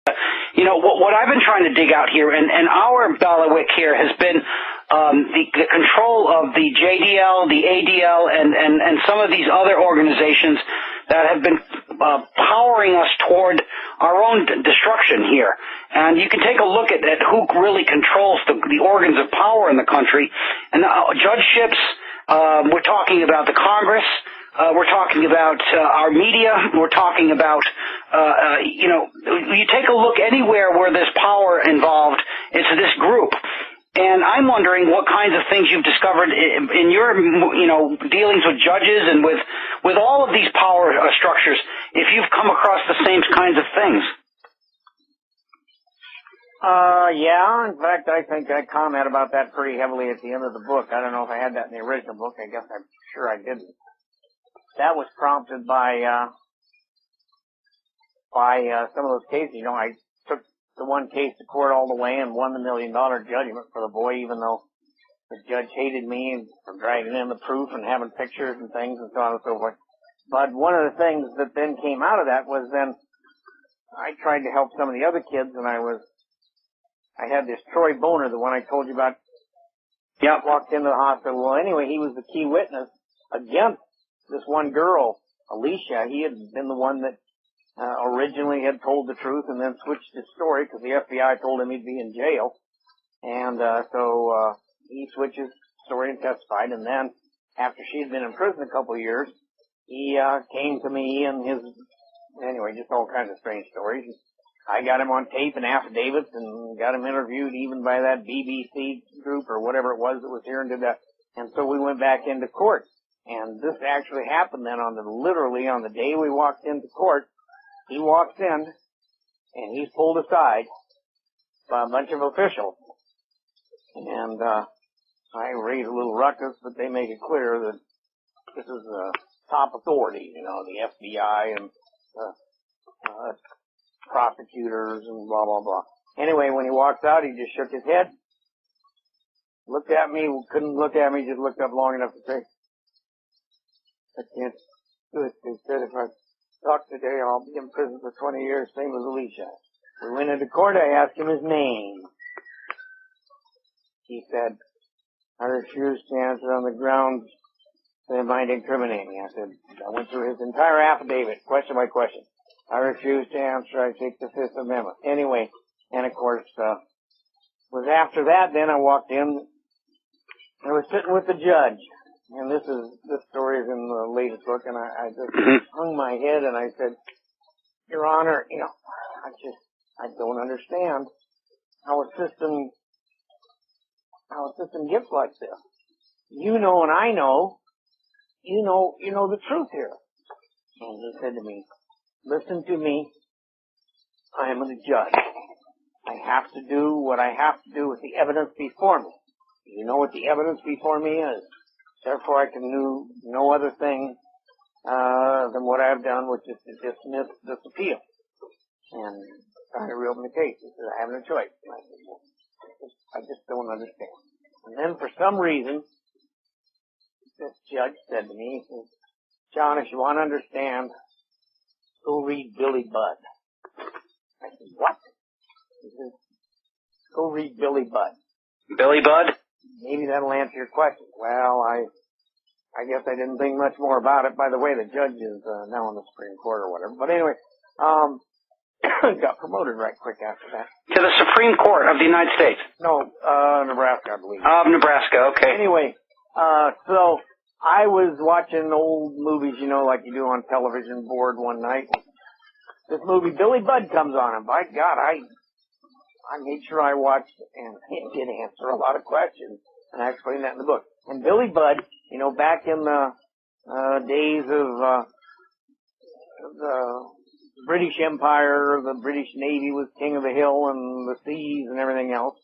What I've been trying to dig out here, and our bailiwick here has been the control of the JDL, the ADL, and some of these other organizations that have been powering us toward our own destruction here. And you can take a look at who really controls the organs of power in the country. And judgeships, we're talking about the Congress, we're talking about our media, we're talking about, you take a look anywhere where there's power involved, it's this group. And I'm wondering what kinds of things you've discovered in your, dealings with judges and with all of these power structures, if you've come across the same kinds of things. Yeah. In fact, I think I comment about that pretty heavily at the end of the book. I don't know if I had that in the original book. I guess I'm sure I didn't. That was prompted by some of those cases. I took the one case to court all the way and won the $1 million judgment for the boy, even though the judge hated me for dragging in the proof and having pictures and things and so on and so forth. But one of the things that then came out of that was then I tried to help some of the other kids, and I had this Troy Boner, the one I told you about. Yeah. Walked into the hospital. Well, anyway, he was the key witness against this one girl, Alicia. He had been the one that originally had told the truth and then switched his story because the FBI told him he'd be in jail. And so he switched his story and testified. And then after she'd been in prison a couple of years, he came to me and anyway, just all kinds of strange stories. I got him on tape and affidavits and got him interviewed even by that BBC group or whatever it was that was here and did that. And so we went back into court. And this actually happened then literally on the day we walked into court. He walks in and he's pulled aside by a bunch of officials. And I raise a little ruckus, but they make it clear that this is top authority, the FBI and prosecutors and blah, blah, blah. Anyway, when he walks out, he just shook his head, looked at me, couldn't look at me, just looked up long enough to say, I can't do it. He said, if I talk today, I'll be in prison for 20 years, same as Alicia. We went into court, I asked him his name. He said, I refuse to answer on the grounds that it might incriminate me. I went through his entire affidavit, question by question. I refuse to answer. I take the Fifth Amendment. Anyway, and of course, was after that, then I walked in, I was sitting with the judge, and this story is in the latest book, and I just hung my head and I said, Your Honor, I don't understand how a system gets like this. You know and I know, you know the truth here. And he said to me, listen to me, I am a judge. I have to do what I have to do with the evidence before me. You know what the evidence before me is. Therefore, I can do no other thing than what I've done, which is to dismiss this appeal. And trying to reopen the case. He said, I have no choice. And I said, well, I just don't understand. And then for some reason, this judge said to me, he said, John, if you want to understand, go read Billy Budd. I said, what? He said, go read Billy Budd. Billy Budd? Maybe that'll answer your question. Well, I guess I didn't think much more about it. By the way, the judge is now in the Supreme Court or whatever. But anyway, got promoted right quick after that. To the Supreme Court of the United States? No, Nebraska, I believe. Nebraska, okay. Anyway, so I was watching old movies, like you do on television, bored one night. This movie, Billy Budd, comes on, and by God, I made sure I watched, and it did answer a lot of questions, and I explained that in the book. And Billy Budd, back in the days of the British Empire, the British Navy was king of the hill and the seas and everything else,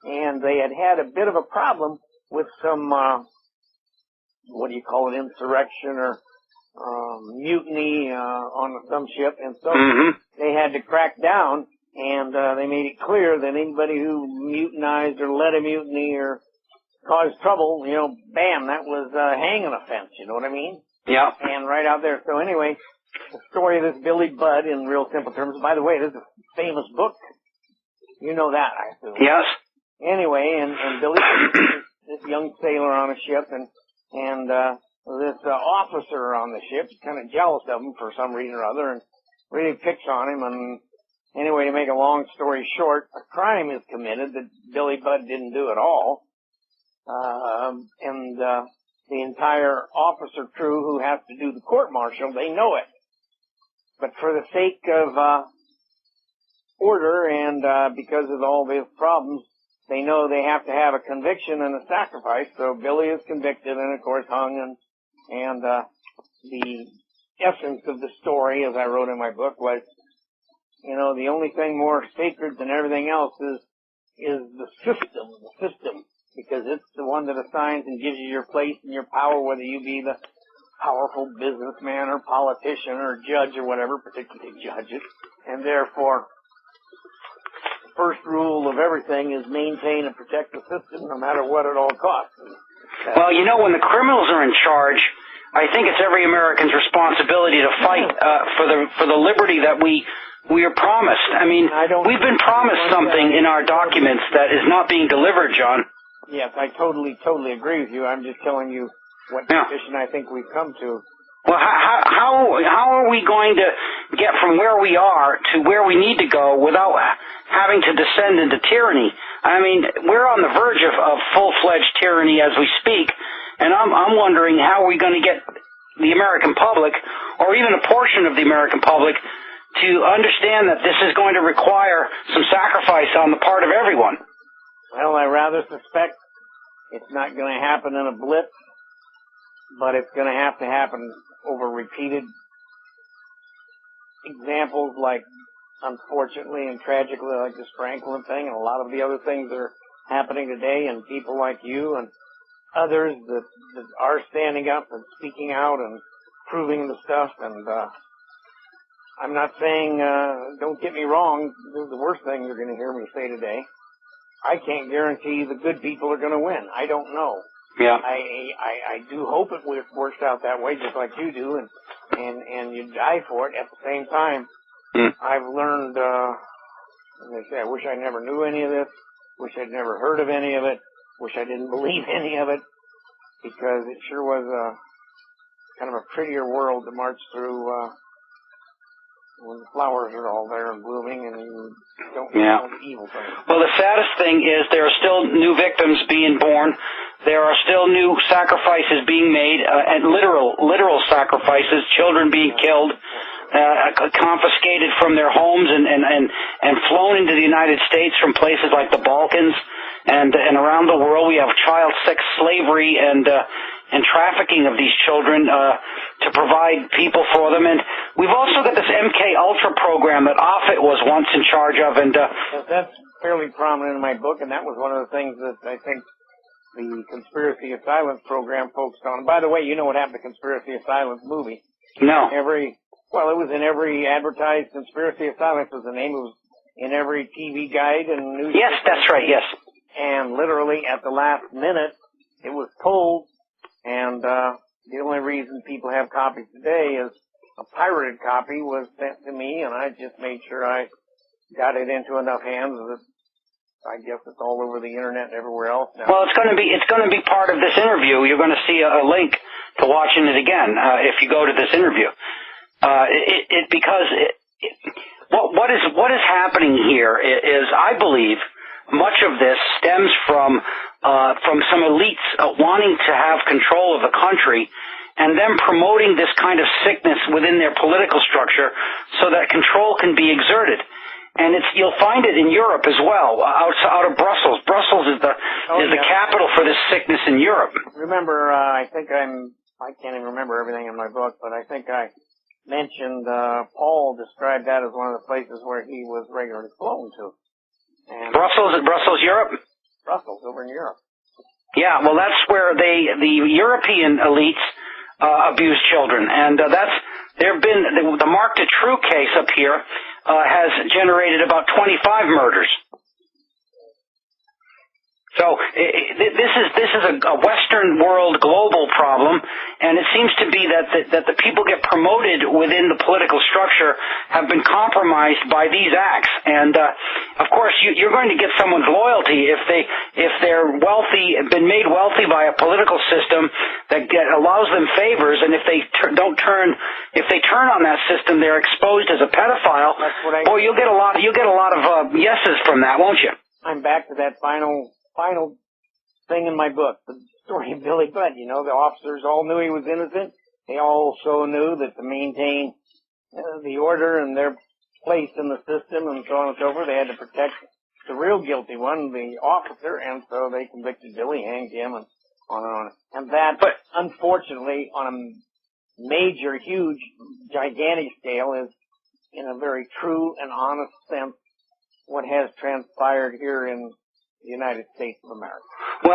and they had a bit of a problem with some, insurrection or mutiny on some ship, and so they had to crack down, and they made it clear that anybody who mutinized or led a mutiny or caused trouble, bam, that was a hanging offense, you know what I mean? Yeah. And right out there. So anyway, the story of this Billy Budd in real simple terms. By the way, this is a famous book. You know that, I assume. Yes. Anyway, and Billy, this young sailor on a ship, and this officer on the ship is kind of jealous of him for some reason or other, and really picks on him. And anyway, to make a long story short, a crime is committed that Billy Budd didn't do at all, and the entire officer crew who has to do the court-martial, they know it. But for the sake of order and because of all these problems, they know they have to have a conviction and a sacrifice. So Billy is convicted and, of course, hung. And the essence of the story, as I wrote in my book, was, you know, the only thing more sacred than everything else is the system, because it's the one that assigns and gives you your place and your power, whether you be the powerful businessman or politician or judge or whatever, particularly judges. And therefore, the first rule of everything is maintain and protect the system no matter what at all costs. Well, you know, when the criminals are in charge, I think it's every American's responsibility to fight for the liberty that we are promised. I mean, we've been promised something in our documents that is not being delivered, John. Yes, I totally agree with you. I'm just telling you what position I think we've come to. Well, how are we going to get from where we are to where we need to go without having to descend into tyranny? I mean, we're on the verge of full-fledged tyranny as we speak, and I'm wondering how are we going to get the American public, or even a portion of the American public, to understand that this is going to require some sacrifice on the part of everyone. Well, I rather suspect it's not going to happen in a blip, but it's going to happen over repeated examples like, unfortunately and tragically, like this Franklin thing and a lot of the other things that are happening today, and people like you and others that are standing up and speaking out and proving the stuff. And I'm not saying, don't get me wrong, this is the worst thing you're going to hear me say today. I can't guarantee the good people are going to win. I don't know. Yeah. I do hope it works out that way, just like you do, and you die for it. At the same time, I've learned, as I say, I wish I never knew any of this, wish I'd never heard of any of it, wish I didn't believe any of it, because it sure was kind of a prettier world to march through when the flowers are all there and blooming and you don't know the evil things. Well, the saddest thing is there are still new victims being born. There are still new sacrifices being made, and literal sacrifices, children being killed, confiscated from their homes and flown into the United States from places like the Balkans and around the world. We have child sex slavery and trafficking of these children to provide people for them. And we've also got this MK Ultra program that Offit was once in charge of. And that's fairly prominent in my book, and that was one of the things that I think the Conspiracy of Silence program focused on. And by the way, you know what happened to Conspiracy of Silence movie? No. It was in every advertised. Conspiracy of Silence was the name. It was in every TV guide and news. Yes, that's right, yes. And literally at the last minute, it was pulled. And the only reason people have copies today is a pirated copy was sent to me, and I just made sure I got it into enough hands that I guess it's all over the internet and everywhere else now. Well, it's going to be part of this interview. You're going to see a link to watching it again if you go to this interview. What is happening here is I believe much of this stems from some elites wanting to have control of the country and them promoting this kind of sickness within their political structure so that control can be exerted. And you'll find it in Europe as well, out of Brussels. Brussels is the capital for this sickness in Europe. Remember, I can't even remember everything in my book, but I think I mentioned, Paul described that as one of the places where he was regularly flown to. And Brussels, Europe? Brussels, over in Europe. Yeah, well, that's where the European elites abuse children, and the Mark DeTrue case up here has generated about 25 murders. So this is a Western world global problem, and it seems to be that the people get promoted within the political structure have been compromised by these acts. And of course, you're going to get someone's loyalty if they're wealthy, been made wealthy by a political system that allows them favors, and if they turn on that system, they're exposed as a pedophile. Boy, you'll get a lot of yeses from that, won't you? I'm back to that final thing in my book, the story of Billy Budd. You know, the officers all knew he was innocent. They also knew that to maintain the order and their place in the system and so on and so forth, they had to protect the real guilty one, the officer, and so they convicted Billy, hanged him, and on and on. And that, unfortunately, on a major, huge, gigantic scale, is in a very true and honest sense what has transpired here in the United States of America. Well,